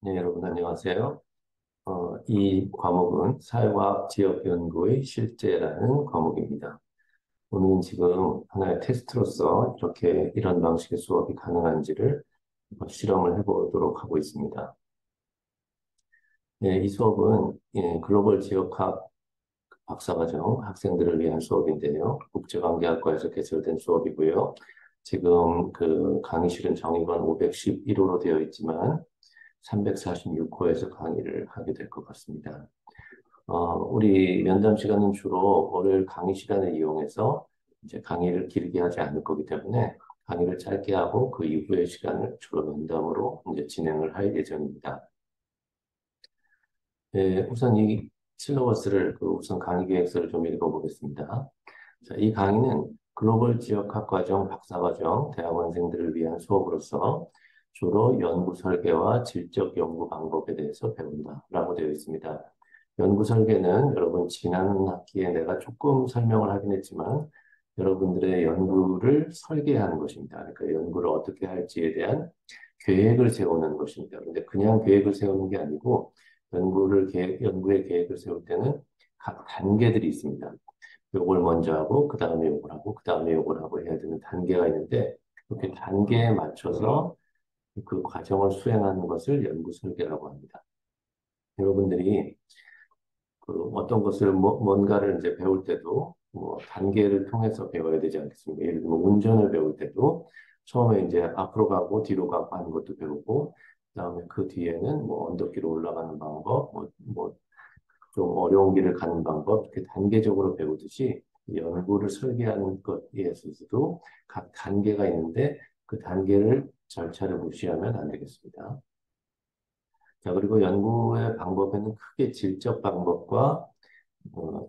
네, 여러분 안녕하세요. 이 과목은 사회과학 지역연구의 실제라는 과목입니다. 오늘은 지금 하나의 테스트로서 이런 방식의 수업이 가능한지를 실험을 해보도록 하고 있습니다. 네, 이 수업은 글로벌 지역학 박사과정 학생들을 위한 수업인데요. 국제관계학과에서 개설된 수업이고요. 지금 그 강의실은 정의관 511호로 되어 있지만 346호에서 강의를 하게 될 것 같습니다. 우리 면담 시간은 주로 월요일 강의 시간을 이용해서 이제 강의를 길게 하지 않을 거기 때문에 강의를 짧게 하고 그 이후의 시간을 주로 면담으로 이제 진행을 할 예정입니다. 네, 우선 이 실러버스를 우선 강의 계획서를 좀 읽어보겠습니다. 자, 이 강의는 글로벌 지역학 과정, 박사과정, 대학원생들을 위한 수업으로서 주로 연구 설계와 질적 연구 방법에 대해서 배운다라고 되어 있습니다. 연구 설계는 여러분 지난 학기에 내가 조금 설명을 하긴 했지만 여러분들의 연구를 설계하는 것입니다. 그러니까 연구를 어떻게 할지에 대한 계획을 세우는 것입니다. 근데 그냥 계획을 세우는 게 아니고 연구의 계획을 세울 때는 각 단계들이 있습니다. 요걸 먼저 하고, 그 다음에 요걸 하고, 그 다음에 요걸 하고 해야 되는 단계가 있는데, 이렇게 단계에 맞춰서 그 과정을 수행하는 것을 연구 설계라고 합니다. 여러분들이 어떤 것을 뭔가를 이제 배울 때도 단계를 통해서 배워야 되지 않겠습니까? 예를 들면 운전을 배울 때도 처음에 이제 앞으로 가고 뒤로 가고 하는 것도 배우고, 그다음에 그 뒤에는 언덕길로 올라가는 방법, 좀 어려운 길을 가는 방법, 이렇게 단계적으로 배우듯이 연구를 설계하는 것에 있어서도 각 단계가 있는데 그 단계를 절차를 무시하면 안 되겠습니다. 자, 그리고 연구의 방법에는 크게 질적 방법과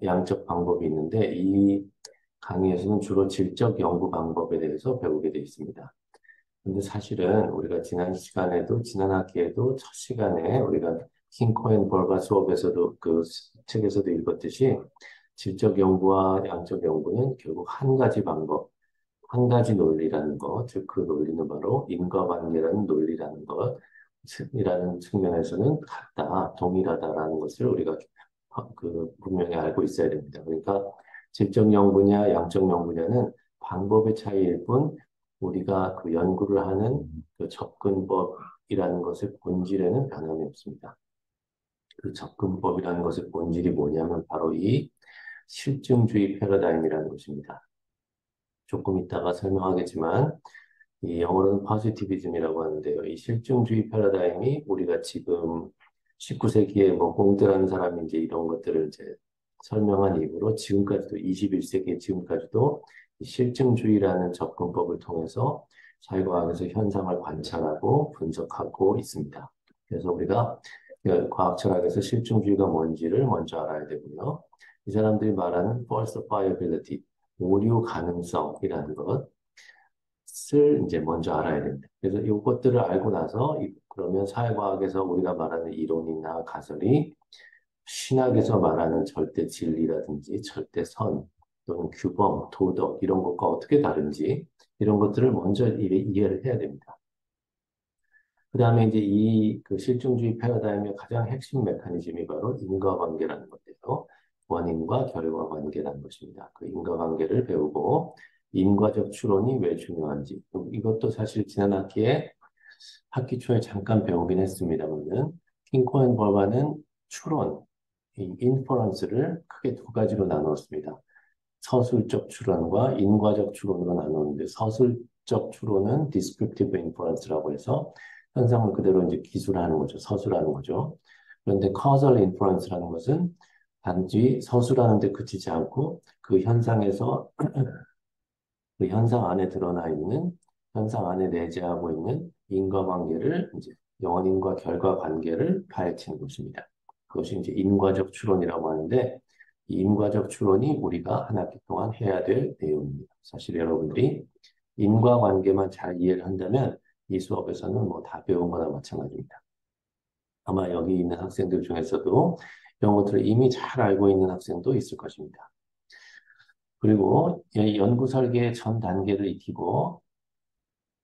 양적 방법이 있는데 이 강의에서는 주로 질적 연구 방법에 대해서 배우게 되어 있습니다. 근데 사실은 우리가 지난 학기에도 첫 시간에 우리가 킹코앤 벌바 수업에서도 그 책에서도 읽었듯이 질적 연구와 양적 연구는 결국 한 가지 방법, 한 가지 논리라는 것, 즉 그 논리는 바로 인과관계라는 논리라는 이라는 측면에서는 같다, 동일하다라는 것을 우리가 분명히 알고 있어야 됩니다. 그러니까 질적 연구냐 양적 연구냐는 방법의 차이일 뿐 우리가 그 연구를 하는 그 접근법이라는 것의 본질에는 변함이 없습니다. 그 접근법이라는 것의 본질이 뭐냐면 바로 이 실증주의 패러다임이라는 것입니다. 조금 이따가 설명하겠지만 이 영어로는 포지티비즘이라고 하는데요. 이 실증주의 패러다임이 우리가 지금 19세기에 공대라는 사람이 이제 이런 것들을 이제 설명한 이후로 지금까지도 21세기 지금까지도 이 실증주의라는 접근법을 통해서 사회과학에서 현상을 관찰하고 분석하고 있습니다. 그래서 우리가 그 과학 철학에서 실증주의가 뭔지를 먼저 알아야 되고요. 이 사람들이 말하는 falsifiability, 오류 가능성이라는 것을 이제 먼저 알아야 됩니다. 그래서 이것들을 알고 나서 그러면 사회과학에서 우리가 말하는 이론이나 가설이 신학에서 말하는 절대 진리라든지 절대 선 또는 규범, 도덕 이런 것과 어떻게 다른지 이런 것들을 먼저 이해를 해야 됩니다. 그 다음에 이제 이 그 실증주의 패러다임의 가장 핵심 메커니즘이 바로 인과관계라는 건데요. 원인과 결과 관계라는 것입니다. 그 인과관계를 배우고 인과적 추론이 왜 중요한지 이것도 사실 지난 학기에 학기 초에 잠깐 배우긴 했습니다만은 킹코앤 버바는 추론, 이 인퍼런스를 크게 두 가지로 나누었습니다. 서술적 추론과 인과적 추론으로 나누는데 서술적 추론은 descriptive inference라고 해서 현상을 그대로 이제 기술하는 거죠. 서술하는 거죠. 그런데 causal inference라는 것은 단지 서술하는 데 그치지 않고 그 현상에서 그 현상 안에 드러나 있는 현상 안에 내재하고 있는 인과관계를 이제 원인과 결과 관계를 파헤치는 것입니다. 그것이 이제 인과적 추론이라고 하는데 이 인과적 추론이 우리가 한 학기 동안 해야 될 내용입니다. 사실 여러분들이 인과관계만 잘 이해를 한다면 이 수업에서는 다 배운 거나 마찬가지입니다. 아마 여기 있는 학생들 중에서도 이런 것들을 이미 잘 알고 있는 학생도 있을 것입니다. 그리고 이 연구 설계의 전 단계를 익히고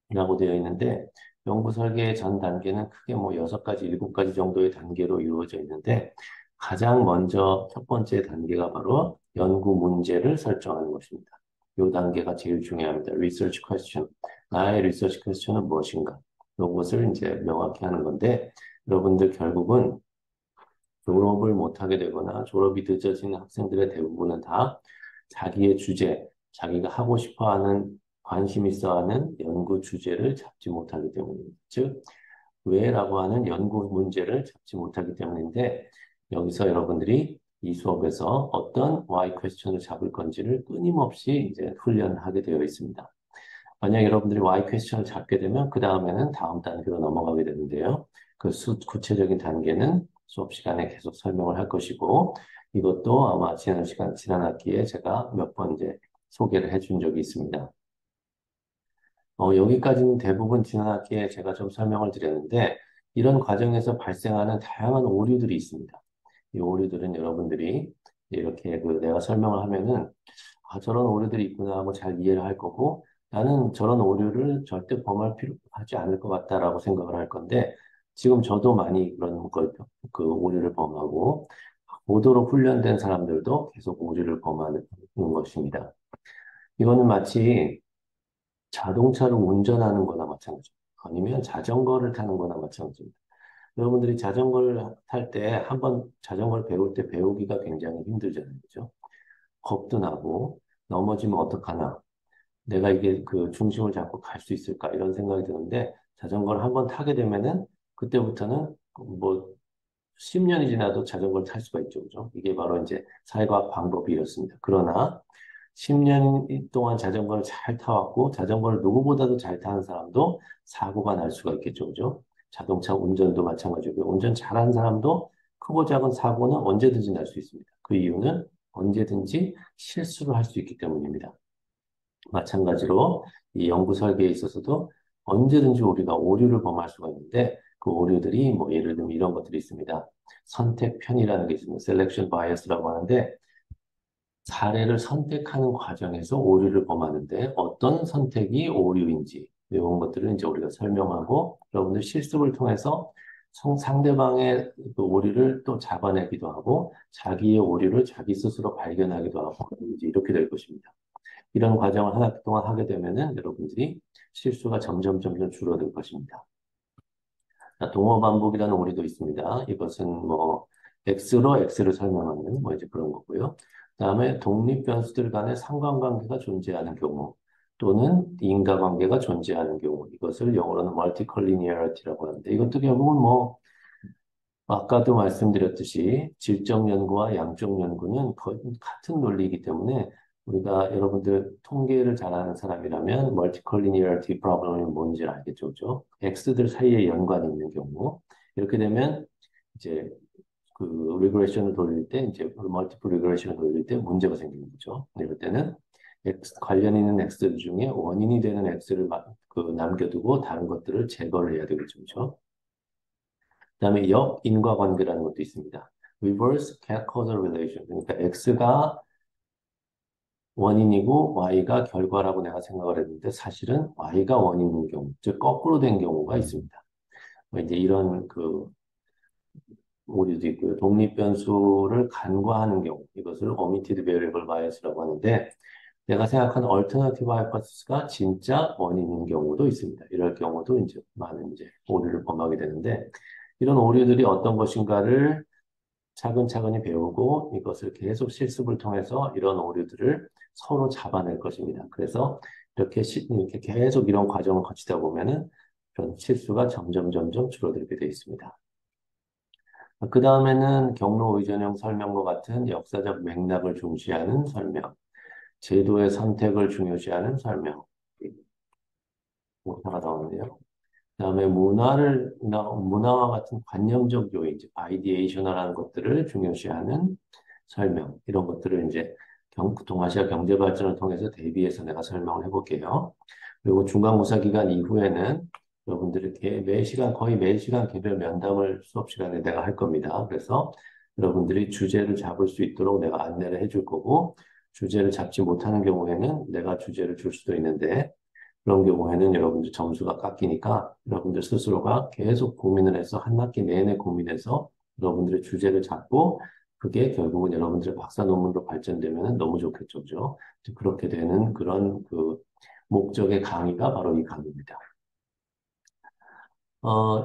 라고 되어 있는데 연구 설계의 전 단계는 크게 뭐 6가지, 7가지 정도의 단계로 이루어져 있는데 가장 먼저 첫 번째 단계가 바로 연구 문제를 설정하는 것입니다. 이 단계가 제일 중요합니다. Research question. 나의 리서치 퀘스천은 무엇인가? 이것을 이제 명확히 하는 건데 여러분들 결국은 졸업을 못하게 되거나 졸업이 늦어지는 학생들의 대부분은 다 자기의 주제, 자기가 하고 싶어 하는, 관심 있어 하는 연구 주제를 잡지 못하기 때문입니다. 즉, 왜라고 하는 연구 문제를 잡지 못하기 때문인데, 여기서 여러분들이 이 수업에서 어떤 why question을 잡을 건지를 끊임없이 이제 훈련하게 되어 있습니다. 만약 여러분들이 why question을 잡게 되면 그 다음에는 다음 단계로 넘어가게 되는데요. 그 구체적인 단계는 수업 시간에 계속 설명을 할 것이고 이것도 아마 지난 학기에 제가 몇 번 이제 소개를 해준 적이 있습니다. 여기까지는 대부분 지난 학기에 제가 좀 설명을 드렸는데 이런 과정에서 발생하는 다양한 오류들이 있습니다. 이 오류들은 여러분들이 이렇게 그 내가 설명을 하면은 아, 저런 오류들이 있구나 하고 잘 이해를 할 거고 나는 저런 오류를 절대 범하지 않을 것 같다라고 생각을 할 건데 지금 저도 많이 그 오류를 범하고 고도로 훈련된 사람들도 계속 오류를 범하는 것입니다. 이거는 마치 자동차를 운전하는 거나 마찬가지입니다. 아니면 자전거를 타는 거나 마찬가지입니다. 여러분들이 자전거를 탈 때 한번 자전거를 배울 때 배우기가 굉장히 힘들잖아요. 그죠? 겁도 나고 넘어지면 어떡하나 내가 이게 그 중심을 잡고 갈 수 있을까 이런 생각이 드는데 자전거를 한번 타게 되면은 그때부터는 뭐 10년이 지나도 자전거를 탈 수가 있죠. 그죠? 이게 바로 이제 사회과학 방법이 이렇습니다. 그러나 10년 동안 자전거를 잘 타왔고 자전거를 누구보다도 잘 타는 사람도 사고가 날 수가 있겠죠. 그죠? 자동차 운전도 마찬가지고요. 운전 잘하는 사람도 크고 작은 사고는 언제든지 날 수 있습니다. 그 이유는 언제든지 실수를 할 수 있기 때문입니다. 마찬가지로 이 연구 설계에 있어서도 언제든지 우리가 오류를 범할 수가 있는데 그 오류들이 뭐 예를 들면 이런 것들이 있습니다. 선택 편의라는 게 있습니다. selection bias라고 하는데 사례를 선택하는 과정에서 오류를 범하는데 어떤 선택이 오류인지 이런 것들을 이제 우리가 설명하고 여러분들 실습을 통해서 상대방의 그 오류를 또 잡아내기도 하고 자기의 오류를 자기 스스로 발견하기도 하고 이제 이렇게 될 것입니다. 이런 과정을 한 학기 동안 하게 되면은 여러분들이 실수가 점점 줄어들 것입니다. 자, 동어 반복이라는 오류도 있습니다. 이것은 뭐 X로 X를 설명하는 뭐 이제 그런 거고요. 그다음에 독립 변수들 간의 상관관계가 존재하는 경우 또는 인과관계가 존재하는 경우 이것을 영어로는 멀티컬리니어리티라고 하는데 이것도 결국은 뭐 아까도 말씀드렸듯이 질적 연구와 양적 연구는 거의 같은 논리이기 때문에 우리가 여러분들 통계를 잘하는 사람이라면 멀티컬리니어리티 프로블럼이 뭔지 알겠죠, 그죠? X들 사이에 연관이 있는 경우 이렇게 되면 이제 그 리그레이션을 돌릴 때 이제 멀티플 리그레이션을 돌릴 때 문제가 생기는 거죠. 이럴 때는 관련 있는 X들 중에 원인이 되는 X를 남겨두고 다른 것들을 제거를 해야 되겠죠, 그죠? 그다음에 역인과관계라는 것도 있습니다. Reverse causal relation. 그러니까 X가 원인이고 Y가 결과라고 내가 생각을 했는데 사실은 Y가 원인인 경우, 즉 거꾸로 된 경우가 있습니다. 뭐 이제 이런 그 오류도 있고요. 독립 변수를 간과하는 경우, 이것을 omitted variable bias라고 하는데 내가 생각한 alternative hypothesis가 진짜 원인인 경우도 있습니다. 이럴 경우도 이제 많은 이제 오류를 범하게 되는데 이런 오류들이 어떤 것인가를 차근차근히 배우고 이것을 계속 실습을 통해서 이런 오류들을 서로 잡아낼 것입니다. 그래서 이렇게 계속 이런 과정을 거치다 보면은 그런 실수가 점점 줄어들게 되어 있습니다. 그 다음에는 경로 의존형 설명과 같은 역사적 맥락을 중시하는 설명, 제도의 선택을 중요시하는 설명, 하나 나오는데요. 그다음에 문화와 같은 관념적 요인, 아이디에이셔널한 것들을 중요시하는 설명, 이런 것들을 이제 동아시아 경제 발전을 통해서 대비해서 내가 설명을 해볼게요. 그리고 중간고사 기간 이후에는 여러분들이 거의 매 시간 개별 면담을 수업 시간에 내가 할 겁니다. 그래서 여러분들이 주제를 잡을 수 있도록 내가 안내를 해줄 거고, 주제를 잡지 못하는 경우에는 내가 주제를 줄 수도 있는데, 그런 경우에는 여러분들 점수가 깎이니까 여러분들 스스로가 계속 고민을 해서 한 학기 내내 고민해서 여러분들의 주제를 잡고 그게 결국은 여러분들의 박사 논문으로 발전되면 너무 좋겠죠. 그죠? 그렇게 되는 그런 그 목적의 강의가 바로 이 강의입니다.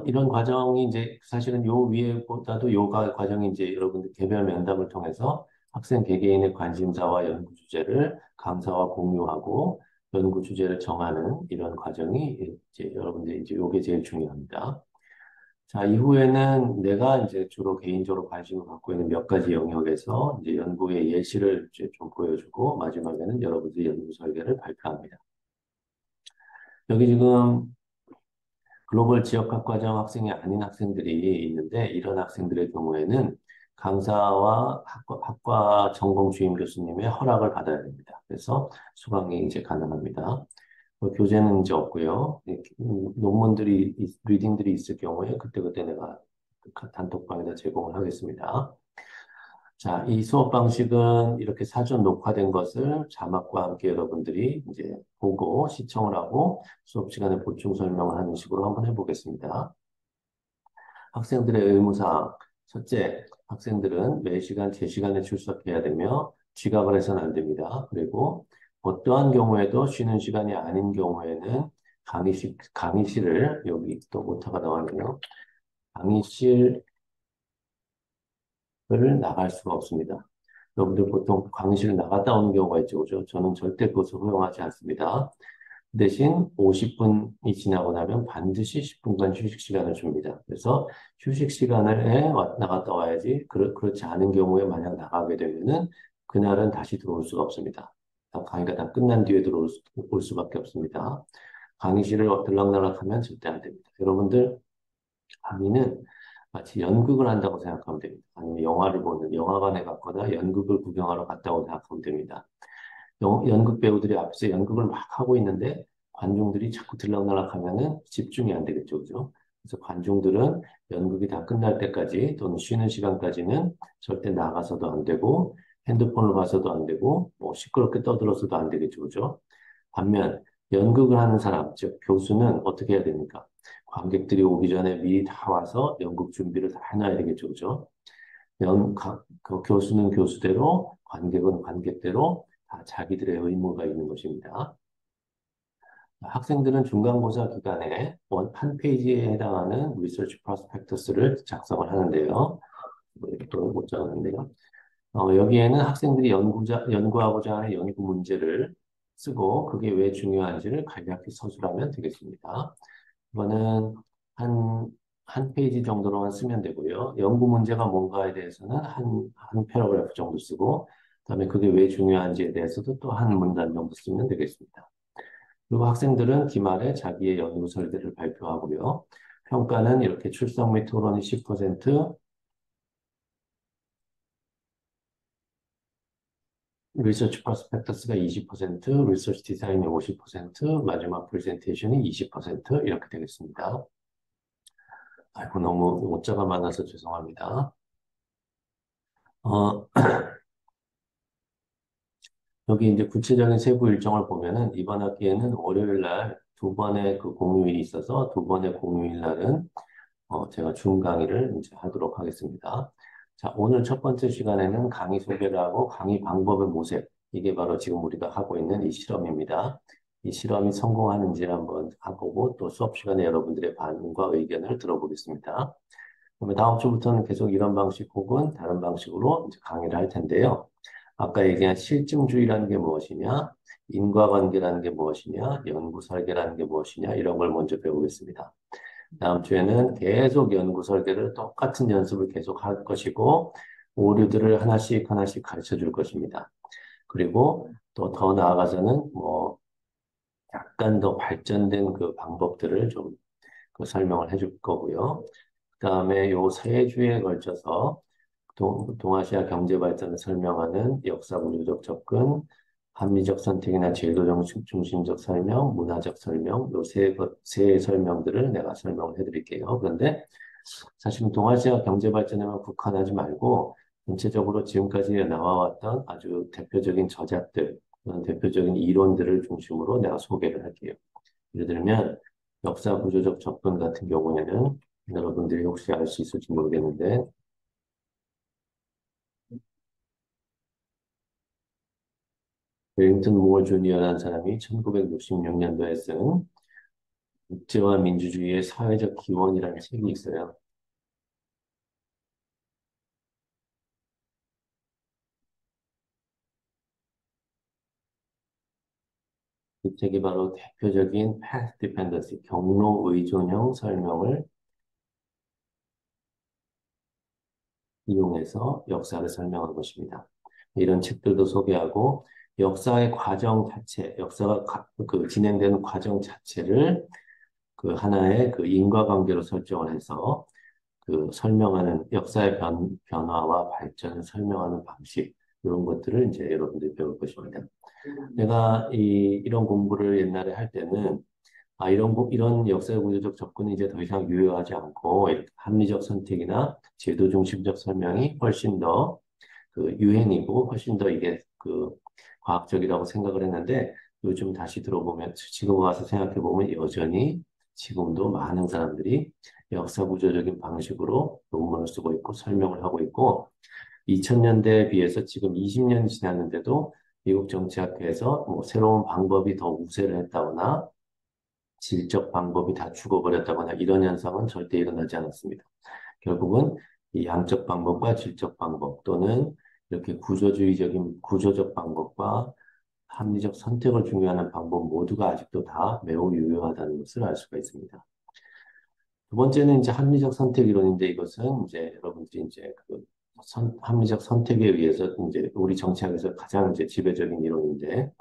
이런 과정이 이제 사실은 요 위에보다도 과정이 이제 여러분들 개별 면담을 통해서 학생 개개인의 관심사와 연구 주제를 강사와 공유하고 연구 주제를 정하는 이런 과정이 이제 여러분들 이제 요게 제일 중요합니다. 자, 이후에는 내가 이제 주로 개인적으로 관심을 갖고 있는 몇 가지 영역에서 이제 연구의 예시를 이제 좀 보여주고 마지막에는 여러분들의 연구 설계를 발표합니다. 여기 지금 글로벌 지역학 과정 학생이 아닌 학생들이 있는데 이런 학생들의 경우에는 강사와 학과 전공 주임 교수님의 허락을 받아야 됩니다. 그래서 수강이 이제 가능합니다. 교재는 이제 없고요. 논문들이, 리딩들이 있을 경우에 그때그때 내가 단톡방에다 제공을 하겠습니다. 자, 이 수업 방식은 이렇게 사전 녹화된 것을 자막과 함께 여러분들이 이제 보고 시청을 하고 수업 시간에 보충 설명을 하는 식으로 한번 해보겠습니다. 학생들의 의무사항. 첫째, 학생들은 매 시간 제 시간에 출석해야 되며 지각을 해서는 안 됩니다. 그리고 어떠한 경우에도 쉬는 시간이 아닌 경우에는 강의실을 여기 또 오타가 나왔네요. 강의실 을 나갈 수가 없습니다. 여러분들 보통 강의실을 나갔다 오는 경우가 있죠, 그죠? 저는 절대 그것을 허용하지 않습니다. 대신 50분이 지나고 나면 반드시 10분간 휴식 시간을 줍니다. 그래서 휴식 시간에 나갔다 와야지. 그렇지 않은 경우에 만약 나가게 되면은 그날은 다시 들어올 수가 없습니다. 강의가 다 끝난 뒤에 올 수밖에 없습니다. 강의실을 들락날락하면 절대 안 됩니다. 여러분들 강의는 마치 연극을 한다고 생각하면 됩니다. 아니면 영화를 보는 영화관에 갔거나 연극을 구경하러 갔다고 생각하면 됩니다. 연극 배우들이 앞에서 연극을 막 하고 있는데 관중들이 자꾸 들락날락하면은 집중이 안 되겠죠, 그죠? 그래서 관중들은 연극이 다 끝날 때까지 또는 쉬는 시간까지는 절대 나가서도 안 되고 핸드폰을 봐서도 안 되고 뭐 시끄럽게 떠들어서도 안 되겠죠, 그죠? 반면 연극을 하는 사람, 즉 교수는 어떻게 해야 됩니까? 관객들이 오기 전에 미리 다 와서 연극 준비를 다 해놔야 되겠죠, 그죠? 그 교수는 교수대로, 관객은 관객대로 다 자기들의 의무가 있는 것입니다. 학생들은 중간고사 기간에 한 페이지에 해당하는 리서치 프로스펙터스를 작성을 하는데요. 또못 적었는데요. 여기에는 학생들이 연구하고자 하는 연구 문제를 쓰고 그게 왜 중요한지를 간략히 서술하면 되겠습니다. 이거는 한 페이지 정도로만 쓰면 되고요. 연구 문제가 뭔가에 대해서는 한 패러그래프 정도 쓰고, 그다음에 그게 왜 중요한지에 대해서도 또 한 문단 정도 쓰면 되겠습니다. 그리고 학생들은 기말에 자기의 연구 설계를 발표하고요. 평가는 이렇게 출석 및 토론이 10%, 리서치 프로스펙터스가 20%, 리서치 디자인이 50%, 마지막 프레젠테이션이 20% 이렇게 되겠습니다. 아이고, 너무 오자가 많아서 죄송합니다. 어, 여기 이제 구체적인 세부 일정을 보면은 이번 학기에는 월요일 날 두 번의 그 공휴일이 있어서 두 번의 공휴일 날은 제가 줌 강의를 이제 하도록 하겠습니다. 자, 오늘 첫 번째 시간에는 강의 소개를 하고 강의 방법의 모색. 이게 바로 지금 우리가 하고 있는 이 실험입니다. 이 실험이 성공하는지를 한번 해보고 또 수업 시간에 여러분들의 반응과 의견을 들어보겠습니다. 그러면 다음 주부터는 계속 이런 방식 혹은 다른 방식으로 이제 강의를 할 텐데요. 아까 얘기한 실증주의라는 게 무엇이냐, 인과관계라는 게 무엇이냐, 연구 설계라는 게 무엇이냐, 이런 걸 먼저 배우겠습니다. 다음 주에는 계속 연구 설계를 똑같은 연습을 계속 할 것이고, 오류들을 하나씩 하나씩 가르쳐 줄 것입니다. 그리고 또 더 나아가서는 뭐, 약간 더 발전된 그 방법들을 좀 그 설명을 해줄 거고요. 그 다음에 요 세 주에 걸쳐서 동아시아 경제 발전을 설명하는 역사 구조적 접근, 합리적 선택이나 제도 중심적 설명, 문화적 설명, 요 세 설명들을 내가 설명을 해드릴게요. 그런데 사실 동아시아 경제 발전에만 국한하지 말고 전체적으로 지금까지 나와왔던 아주 대표적인 저작들, 그런 대표적인 이론들을 중심으로 내가 소개를 할게요. 예를 들면 역사 구조적 접근 같은 경우에는 여러분들이 혹시 알 수 있을지 모르겠는데 웰링턴 무어 주니어라는 사람이 1966년도에 쓴 국제와 민주주의의 사회적 기원이라는 책이 있어요. 이 책이 바로 대표적인 path dependency, 경로 의존형 설명을 이용해서 역사를 설명한 것입니다. 이런 책들도 소개하고 역사의 과정 자체, 역사가 그 진행되는 과정 자체를 그 하나의 그 인과관계로 설정을 해서 그 설명하는 역사의 변화와 발전을 설명하는 방식 이런 것들을 이제 여러분들이 배울 것입니다. 내가 이런 공부를 옛날에 할 때는 이런 역사 구조적 접근이 이제 더 이상 유효하지 않고 이렇게 합리적 선택이나 제도 중심적 설명이 훨씬 더 그 유행이고 훨씬 더 이게 그 과학적이라고 생각을 했는데 요즘 다시 들어보면 지금 와서 생각해 보면 여전히 지금도 많은 사람들이 역사 구조적인 방식으로 논문을 쓰고 있고 설명을 하고 있고 2000년대에 비해서 지금 20년이 지났는데도 미국 정치학회에서 뭐 새로운 방법이 더 우세를 했다거나 질적 방법이 다 죽어버렸다거나 이런 현상은 절대 일어나지 않았습니다. 결국은 이 양적 방법과 질적 방법 또는 이렇게 구조주의적인 구조적 방법과 합리적 선택을 중요하는 방법 모두가 아직도 다 매우 유효하다는 것을 알 수가 있습니다. 두 번째는 이제 합리적 선택 이론인데 이것은 이제 여러분들이 이제 그 합리적 선택에 의해서 이제 우리 정치학에서 가장 이제 지배적인 이론인데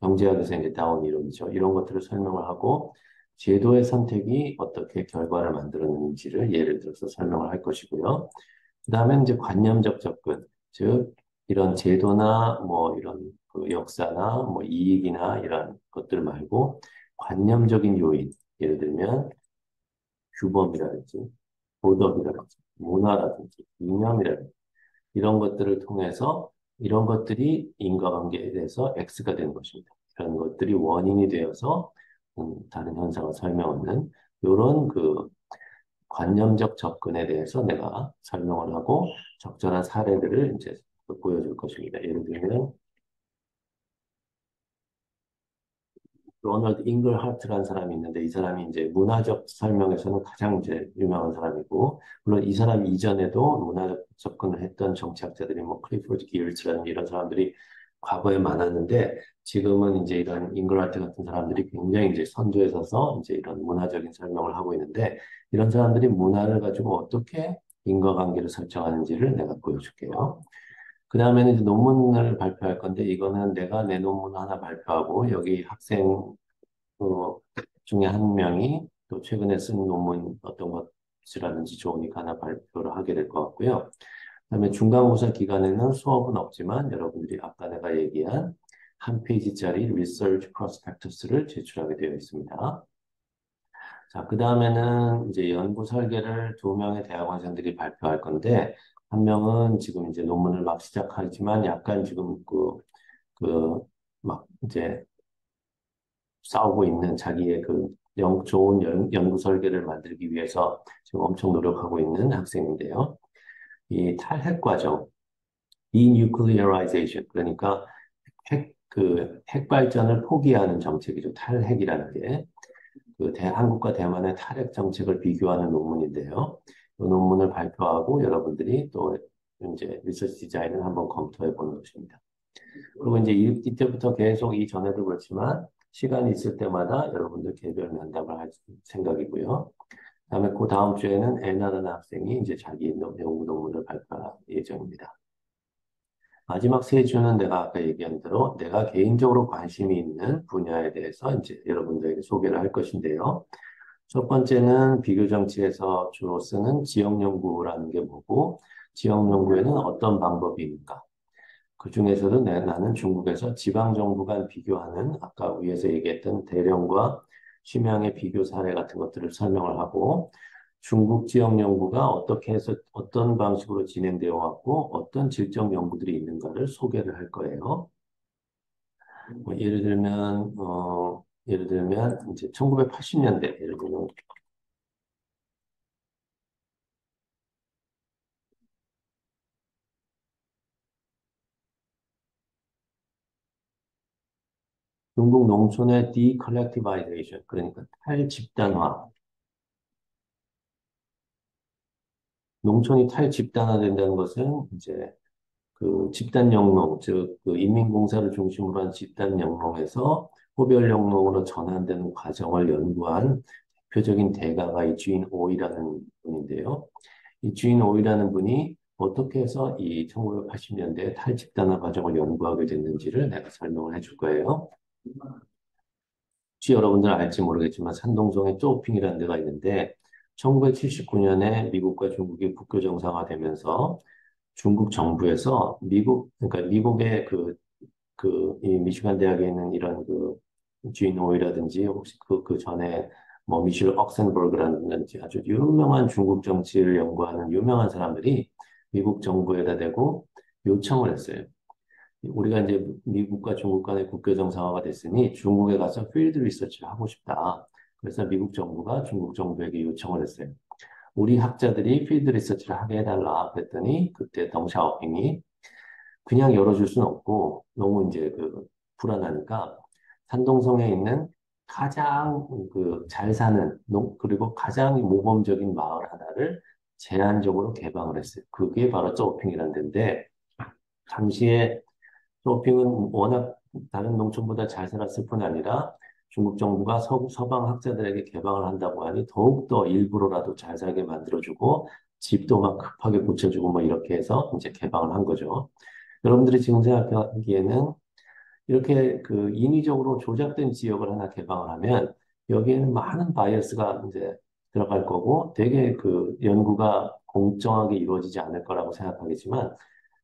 경제학에서 이제 나온 이론이죠. 이런 것들을 설명을 하고 제도의 선택이 어떻게 결과를 만들었는지를 예를 들어서 설명을 할 것이고요. 그다음에 이제 관념적 접근, 즉 이런 제도나 뭐 이런 그 역사나 뭐 이익이나 이런 것들 말고 관념적인 요인, 예를 들면 규범이라든지 도덕이라든지 문화라든지 이념이라든지 이런 것들을 통해서 이런 것들이 인과관계에 대해서 X가 되는 것입니다. 이런 것들이 원인이 되어서 다른 현상을 설명하는 이런 그 관념적 접근에 대해서 내가 설명을 하고 적절한 사례들을 이제 보여줄 것입니다. 예를 들면 로널드 잉글하트라는 사람이 있는데 이 사람이 이제 문화적 설명에서는 가장 이제 유명한 사람이고 물론 이 사람 이전에도 문화적 접근을 했던 정치학자들이 뭐 클리포드 기일츠라는 이런 사람들이 과거에 많았는데 지금은 이제 이런 잉글하트 같은 사람들이 굉장히 이제 선두에 서서 이제 이런 문화적인 설명을 하고 있는데 이런 사람들이 문화를 가지고 어떻게 인과관계를 설정하는지를 내가 보여줄게요. 그 다음에는 이제 논문을 발표할 건데, 이거는 내가 내 논문 하나 발표하고, 여기 학생 그 중에 한 명이 또 최근에 쓴 논문 어떤 것이라든지 좋으니까 하나 발표를 하게 될 것 같고요. 그다음에 중간고사 기간에는 수업은 없지만 여러분들이 아까 내가 얘기한 한 페이지짜리 리서치 프로스펙투스를 제출하게 되어 있습니다. 자, 그 다음에는 이제 연구 설계를 두 명의 대학원생들이 발표할 건데, 한 명은 지금 이제 논문을 막 시작하지만 약간 지금 막 이제 싸우고 있는 자기의 좋은 연구 설계를 만들기 위해서 지금 엄청 노력하고 있는 학생인데요. 이 탈핵 과정, denuclearization, 그러니까 핵 발전을 포기하는 정책이죠. 탈핵이라는 게. 한국과 대만의 탈핵 정책을 비교하는 논문인데요. 이 논문을 발표하고 여러분들이 또 이제 리서치 디자인을 한번 검토해 보는 것입니다. 그리고 이제 이때부터 계속 이전에도 그렇지만 시간이 있을 때마다 여러분들 개별 면담을 할 생각이고요. 그다음에 그 다음 주에는 애나라는 학생이 이제 자기 연구 논문을 발표할 예정입니다. 마지막 세 주는 내가 아까 얘기한 대로 내가 개인적으로 관심이 있는 분야에 대해서 이제 여러분들에게 소개를 할 것인데요. 첫 번째는 비교 정치에서 주로 쓰는 지역 연구라는 게 뭐고, 지역 연구에는 어떤 방법이 있는가? 그 중에서도 나는 중국에서 지방 정부 간 비교하는 아까 위에서 얘기했던 대령과 심양의 비교 사례 같은 것들을 설명을 하고 중국 지역 연구가 어떻게 해서 어떤 방식으로 진행되어 왔고 어떤 질적 연구들이 있는가를 소개를 할 거예요. 뭐 예를 들면 예를 들면 이제 1980년대 예를 들면 중국 농촌의 디컬렉티바이제이션 그러니까 탈집단화 농촌이 탈집단화된다는 것은 이제 그 집단 영농, 즉, 그 인민공사를 중심으로 한 집단 영농에서 호별 영농으로 전환되는 과정을 연구한 대표적인 대가가 이 주인 오이라는 분인데요. 이 주인 오이라는 분이 어떻게 해서 이 1980년대 탈집단화 과정을 연구하게 됐는지를 내가 설명을 해줄 거예요. 혹시 여러분들 알지 모르겠지만 산동성에 쪼핑이라는 데가 있는데 1979년에 미국과 중국이 국교 정상화되면서 중국 정부에서 그러니까 미국의 이 미시간 대학에 있는 이런 주인 오이라든지 혹시 그 전에 뭐 미셸 억센버그라든지 아주 유명한 중국 정치를 연구하는 유명한 사람들이 미국 정부에다 대고 요청을 했어요. 우리가 이제 미국과 중국 간의 국교 정상화가 됐으니 중국에 가서 필드 리서치를 하고 싶다. 그래서 미국 정부가 중국 정부에게 요청을 했어요. 우리 학자들이 필드 리서치를 하게 해달라 그랬더니 그때 덩샤오핑이 그냥 열어줄 수는 없고 너무 이제 불안하니까 산동성에 있는 가장 잘 사는 그리고 가장 모범적인 마을 하나를 제한적으로 개방을 했어요. 그게 바로 쪼핑이라는 데인데 당시에 쇼핑은 워낙 다른 농촌보다 잘 살았을 뿐 아니라 중국 정부가 서방 학자들에게 개방을 한다고 하니 더욱더 일부러라도 잘 살게 만들어주고 집도 막 급하게 고쳐주고 뭐 이렇게 해서 이제 개방을 한 거죠. 여러분들이 지금 생각하기에는 이렇게 인위적으로 조작된 지역을 하나 개방을 하면 여기에는 많은 바이어스가 이제 들어갈 거고 되게 연구가 공정하게 이루어지지 않을 거라고 생각하겠지만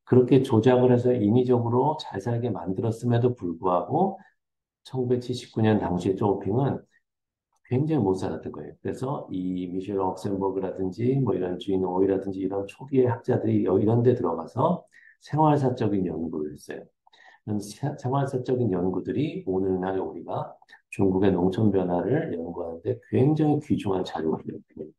그렇게 조작을 해서 인위적으로 잘 살게 만들었음에도 불구하고 1979년 당시의 조우핑은 굉장히 못 살았던 거예요. 그래서 이 미셸 옥센버그라든지 뭐 이런 주인 오이라든지 이런 초기의 학자들이 이런 데 들어가서 생활사적인 연구를 했어요. 이런 생활사적인 연구들이 오늘날 우리가 중국의 농촌 변화를 연구하는데 굉장히 귀중한 자료가 됩니다.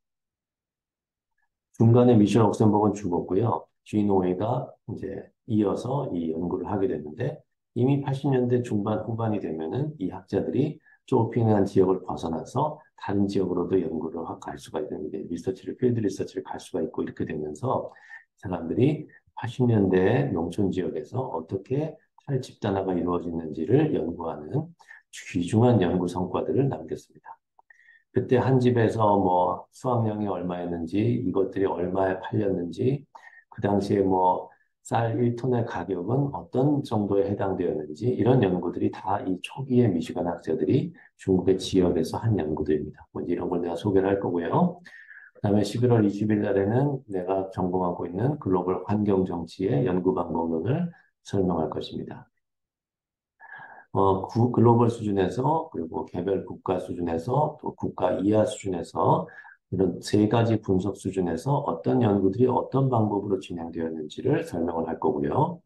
중간에 미셸 옥센버그는 죽었고요. 주인 오이가 이제 이어서 이 연구를 하게 됐는데 이미 80년대 중반 후반이 되면은 이 학자들이 좁힌한 지역을 벗어나서 다른 지역으로도 연구를 갈 수가 있는데 필드 리서치를 갈 수가 있고 이렇게 되면서 사람들이 80년대 농촌 지역에서 어떻게 탈집단화가 이루어지는지를 연구하는 귀중한 연구 성과들을 남겼습니다. 그때 한 집에서 뭐 수확량이 얼마였는지, 이것들이 얼마에 팔렸는지, 그 당시에 뭐 쌀 1톤의 가격은 어떤 정도에 해당되었는지, 이런 연구들이 다 이 초기의 미시간 학자들이 중국의 지역에서 한 연구들입니다. 뭐 이런 걸 내가 소개를 할 거고요. 그다음에 11월 20일 날에는 내가 전공하고 있는 글로벌 환경 정치의 연구 방법론을 설명할 것입니다. 글로벌 수준에서 그리고 개별 국가 수준에서 또 국가 이하 수준에서 이런 세 가지 분석 수준에서 어떤 연구들이 어떤 방법으로 진행되었는지를 설명을 할 거고요.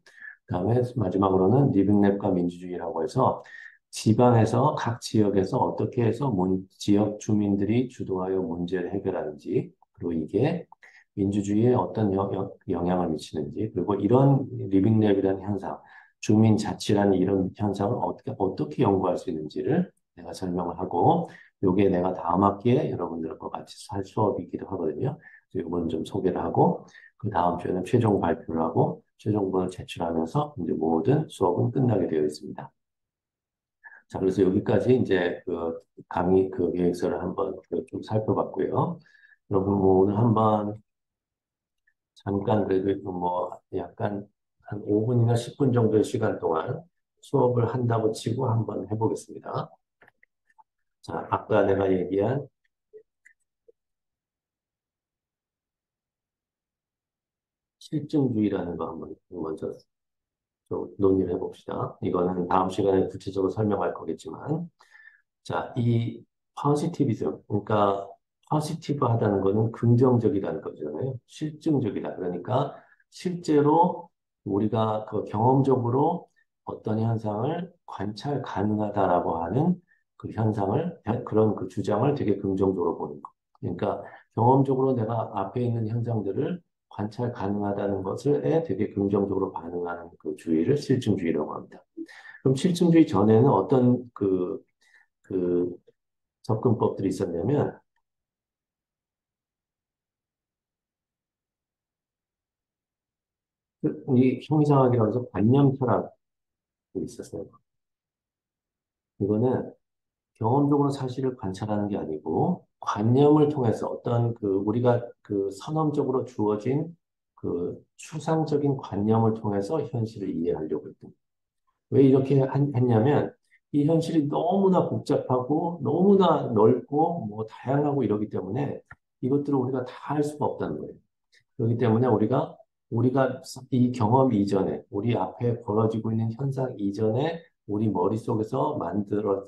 그다음에 마지막으로는 리빙랩과 민주주의라고 해서 지방에서 각 지역에서 어떻게 해서 지역 주민들이 주도하여 문제를 해결하는지 그리고 이게 민주주의에 어떤 영향을 미치는지 그리고 이런 리빙랩이라는 현상 주민자치라는 이런 현상을 어떻게 연구할 수 있는지를 내가 설명을 하고, 요게 내가 다음 학기에 여러분들과 같이 할 수업이기도 하거든요. 그래서 이건 좀 소개를 하고, 그 다음 주에는 최종 발표를 하고, 최종본을 제출하면서 이제 모든 수업은 끝나게 되어 있습니다. 자, 그래서 여기까지 이제 강의 계획서를 한번 좀 살펴봤고요. 여러분 뭐 오늘 한번 잠깐 그래도 뭐 약간 한 5분이나 10분 정도의 시간 동안 수업을 한다고 치고 한번 해보겠습니다. 자, 아까 내가 얘기한 실증주의라는 거 한번 먼저 좀 논의를 해봅시다. 이거는 다음 시간에 구체적으로 설명할 거겠지만, 자, 이 포지티비즘, 그러니까 포지티브 하다는 거는 긍정적이라는 거잖아요. 실증적이다. 그러니까 실제로 우리가 경험적으로 어떤 현상을 관찰 가능하다라고 하는 그 현상을, 그런 그 주장을 되게 긍정적으로 보는 거. 그러니까 경험적으로 내가 앞에 있는 현상들을 관찰 가능하다는 것에 되게 긍정적으로 반응하는 그 주의를 실증주의라고 합니다. 그럼 실증주의 전에는 어떤 그 접근법들이 있었냐면, 이 형이상학이라고 해서 관념 철학이 있었어요. 이거는 경험적으로 사실을 관찰하는 게 아니고 관념을 통해서 어떤 그 우리가 그 선험적으로 주어진 그 추상적인 관념을 통해서 현실을 이해하려고 했던. 왜 이렇게 했냐면 이 현실이 너무나 복잡하고 너무나 넓고 뭐 다양하고 이러기 때문에 이것들을 우리가 다 할 수가 없다는 거예요. 그렇기 때문에 우리가 이 경험 이전에, 우리 앞에 벌어지고 있는 현상 이전에 우리 머릿속에서 만들어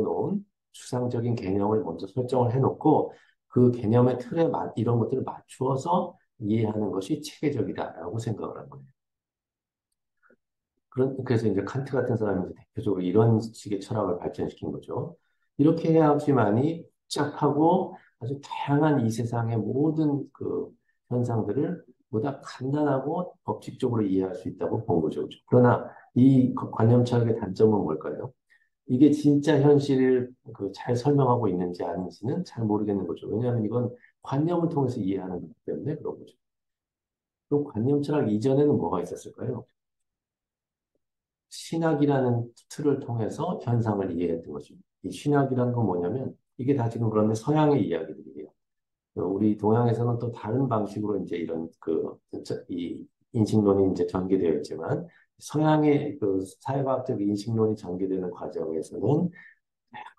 놓은 추상적인 개념을 먼저 설정을 해놓고 그 개념의 틀에 이런 것들을 맞추어서 이해하는 것이 체계적이다라고 생각을 한 거예요. 그래서 이제 칸트 같은 사람이 이제 대표적으로 이런 식의 철학을 발전시킨 거죠. 이렇게 해야지만이 복잡하고 아주 다양한 이 세상의 모든 그 현상들을 보다 간단하고 법칙적으로 이해할 수 있다고 본 거죠. 그러나 이 관념 철학의 단점은 뭘까요? 이게 진짜 현실을 그 잘 설명하고 있는지 아닌지는 잘 모르겠는 거죠. 왜냐하면 이건 관념을 통해서 이해하는 거기 때문에 그런 거죠. 그럼 관념 철학 이전에는 뭐가 있었을까요? 신학이라는 틀을 통해서 현상을 이해했던 것입니다. 이 신학이라는 건 뭐냐면 이게 다 지금 그런데 서양의 이야기들이에요. 우리 동양에서는 또 다른 방식으로 이제 이런 이 인식론이 이제 전개되어 있지만 서양의 그 사회과학적 인식론이 전개되는 과정에서는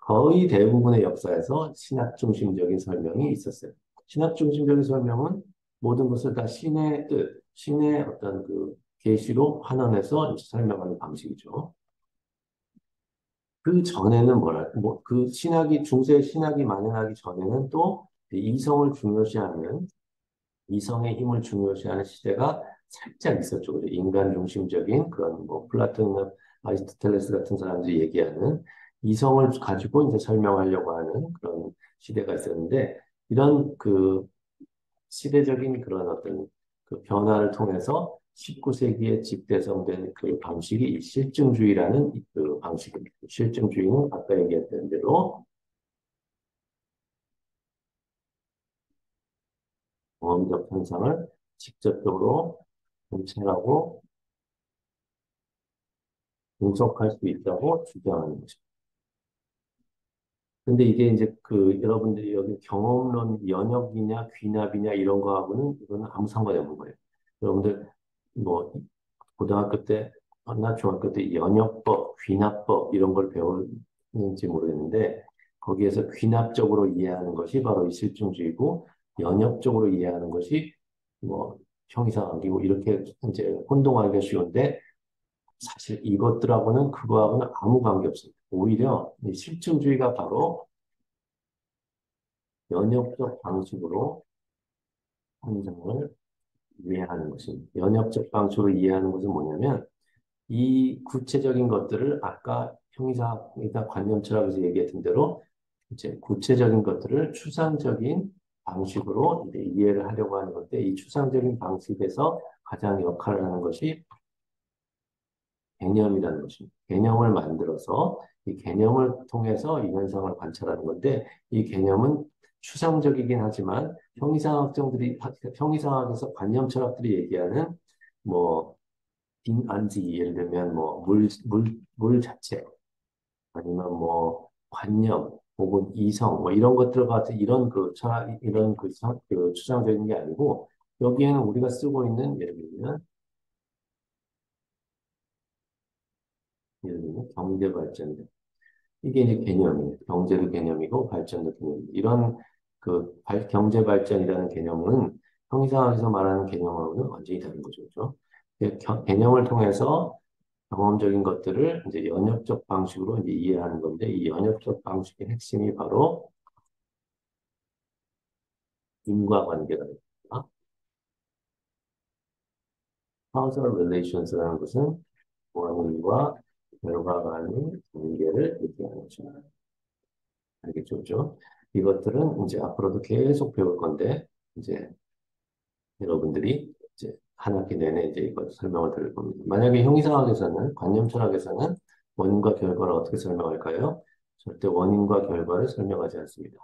거의 대부분의 역사에서 신학 중심적인 설명이 있었어요. 신학 중심적인 설명은 모든 것을 다 신의 뜻, 신의 어떤 그 계시로 환원해서 이제 설명하는 방식이죠. 그 전에는 그 중세 신학이 만연하기 전에는 또 이성을 중요시하는, 이성의 힘을 중요시하는 시대가 살짝 있었죠. 그죠? 인간 중심적인 그런 뭐 플라톤이나 아리스토텔레스 같은 사람들이 얘기하는 이성을 가지고 이제 설명하려고 하는 그런 시대가 있었는데 이런 그 시대적인 그런 어떤 그 변화를 통해서 19세기에 집대성된 그 방식이 이 실증주의라는 그 방식입니다. 실증주의는 아까 얘기했던 대로 경험적 현상을 직접적으로 관찰하고 분석할 수 있다고 주장하는 것입니다. 근데 이게 이제 그 여러분들이 여기 경험론 연역이냐 귀납이냐 이런 거하고는 이거는 아무 상관이 없는 거예요. 여러분들 뭐 고등학교 때나 중학교 때 연역법, 귀납법 이런 걸 배웠는지 모르겠는데 거기에서 귀납적으로 이해하는 것이 바로 이 실증주의고 연역적으로 이해하는 것이 뭐 형이상학이고 이렇게 이제 혼동하기가 쉬운데 사실 이것들하고는 그거하고는 아무 관계 없습니다. 오히려 이 실증주의가 바로 연역적 방식으로 현상을 이해하는 것입니다. 연역적 방식으로 이해하는 것은 뭐냐면 이 구체적인 것들을 아까 형이상학이나 관념철학에서 얘기했던 대로 이제 구체적인 것들을 추상적인 방식으로 이제 이해를 하려고 하는 건데 이 추상적인 방식에서 가장 역할을 하는 것이 개념이라는 것입니다. 개념을 만들어서 이 개념을 통해서 이 현상을 관찰하는 건데 이 개념은 추상적이긴 하지만 형이상학에서 관념 철학들이 얘기하는 뭐 빈안지 예를 들면 뭐 물 자체 아니면 뭐 관념 혹은 이성 뭐 이런 것들 같은 이런 그 철학 이런 그 추상적인 게 아니고 여기에는 우리가 쓰고 있는 예를 들면 경제 발전 이게 이제 개념이에요. 경제도 개념이고 발전도 개념이고 이런 경제 발전이라는 개념은 형이상학에서 말하는 개념하고는 완전히 다른 거죠. 그죠? 개념을 통해서 경험적인 것들을 이제 연역적 방식으로 이제 이해하는 건데 이 연역적 방식의 핵심이 바로 인과관계가 됩니다. causal relations라는 것은 원인과 결과 간의 관계를 얘기하는 것입니다. 알겠죠? 그죠? 이것들은 이제 앞으로도 계속 배울 건데, 이제 여러분들이 이제 한 학기 내내 이제 이걸 설명을 들을 겁니다. 만약에 형이상학에서는, 관념 철학에서는 원인과 결과를 어떻게 설명할까요? 절대 원인과 결과를 설명하지 않습니다.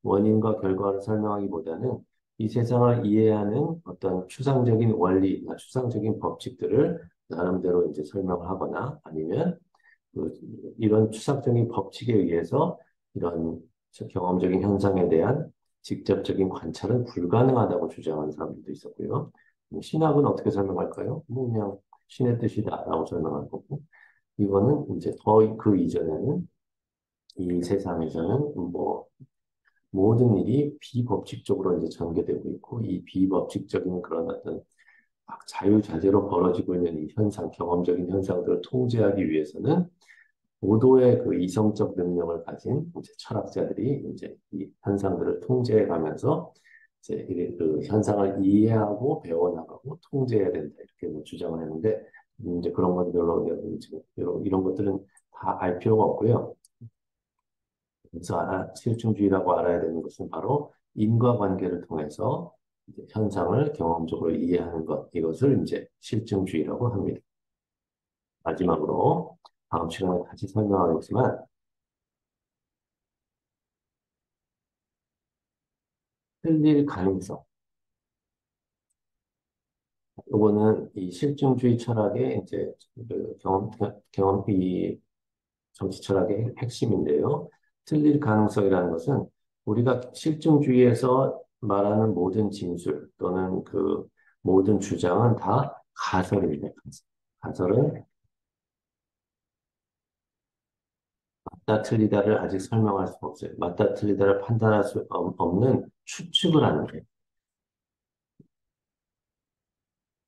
원인과 결과를 설명하기보다는 이 세상을 이해하는 어떤 추상적인 원리나 추상적인 법칙들을 나름대로 이제 설명을 하거나 아니면 그 이런 추상적인 법칙에 의해서 이런 경험적인 현상에 대한 직접적인 관찰은 불가능하다고 주장하는 사람들도 있었고요. 신학은 어떻게 설명할까요? 뭐 그냥 신의 뜻이다라고 설명할 거고, 이거는 이제 더 그 이전에는 이 세상에서는 뭐 모든 일이 비법칙적으로 이제 전개되고 있고, 이 비법칙적인 그런 어떤 막 자유자재로 벌어지고 있는 이 현상, 경험적인 현상들을 통제하기 위해서는 고도의 그 이성적 능력을 가진 이제 철학자들이 이제 이 현상들을 통제해 가면서 이제 그 현상을 이해하고 배워나가고 통제해야 된다 이렇게 뭐 주장을 했는데 이제 그런 건 별로 이제 이런 것들은 다 알 필요가 없고요. 그래서 실증주의라고 알아야 되는 것은 바로 인과관계를 통해서 이제 현상을 경험적으로 이해하는 것, 이것을 이제 실증주의라고 합니다. 마지막으로 다음 시간에 다시 설명하겠지만 틀릴 가능성. 요거는 이 실증주의 철학의 이제 그 이 정치 철학의 핵심인데요. 틀릴 가능성이라는 것은 우리가 실증주의에서 말하는 모든 진술 또는 그 모든 주장은 다 가설입니다. 가설은 맞다 틀리다를 아직 설명할 수 없어요. 맞다 틀리다를 판단할 수 없는 추측을 하는 게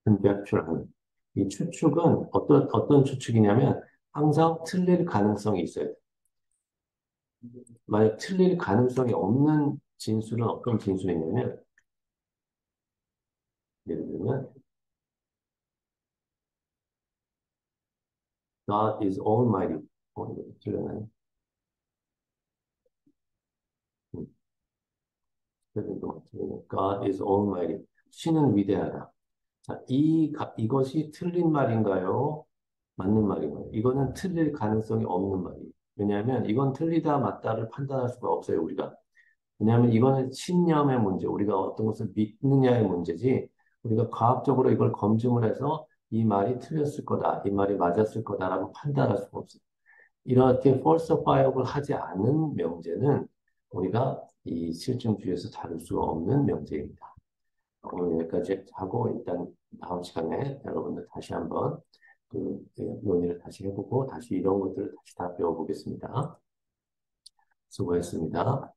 컨젝츄얼하는 이 추측은 어떤 추측이냐면 항상 틀릴 가능성이 있어요. 만약 틀릴 가능성이 없는 진술은 어떤 진술이냐면 예를 들면 God is almighty. 이거 틀렸나요? 음, God is almighty. 신은 위대하다. 자, 이것이 틀린 말인가요? 맞는 말인가요? 이거는 틀릴 가능성이 없는 말이에요. 왜냐하면 이건 틀리다 맞다를 판단할 수가 없어요, 우리가. 왜냐하면 이거는 신념의 문제, 우리가 어떤 것을 믿느냐의 문제지, 우리가 과학적으로 이걸 검증을 해서 이 말이 틀렸을 거다, 이 말이 맞았을 거다라고 판단할 수가 없어요. 이렇게 falsifyable 하지 않은 명제는 우리가 이 실증주의에서 다룰 수가 없는 명제입니다. 오늘 여기까지 하고 일단 다음 시간에 여러분들 다시 한번 그 논의를 다시 해보고 다시 이런 것들을 다시 다 배워보겠습니다. 수고했습니다.